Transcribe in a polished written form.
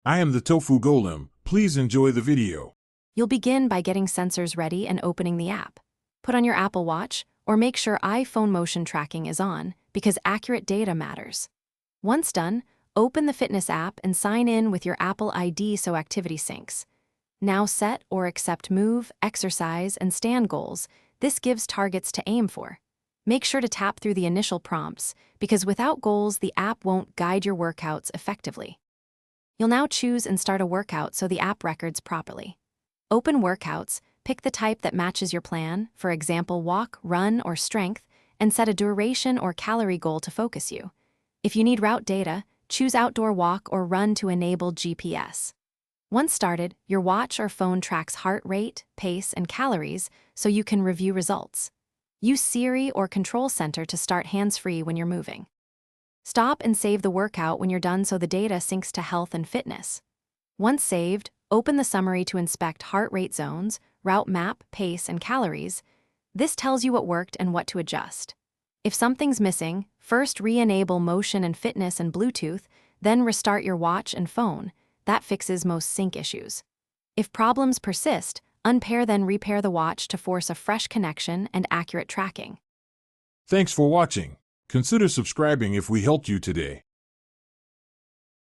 I am the Tofu Golem. Please enjoy the video. You'll begin by getting sensors ready and opening the app. Put on your Apple Watch or make sure iPhone motion tracking is on because accurate data matters. Once done, open the fitness app and sign in with your Apple ID so activity syncs. Now set or accept move, exercise, and stand goals. This gives targets to aim for. Make sure to tap through the initial prompts because without goals, the app won't guide your workouts effectively. You'll now choose and start a workout so the app records properly. Open workouts, pick the type that matches your plan, for example walk, run, or strength, and set a duration or calorie goal to focus you. If you need route data, choose outdoor walk or run to enable GPS. Once started, your watch or phone tracks heart rate, pace, and calories so you can review results. Use Siri or Control Center to start hands-free when you're moving. Stop and save the workout when you're done so the data syncs to health and fitness. Once saved, open the summary to inspect heart rate zones, route map, pace, and calories. This tells you what worked and what to adjust. If something's missing, first re-enable motion and fitness and Bluetooth, then restart your watch and phone. That fixes most sync issues. If problems persist, unpair then repair the watch to force a fresh connection and accurate tracking. Thanks for watching. Consider subscribing if we helped you today.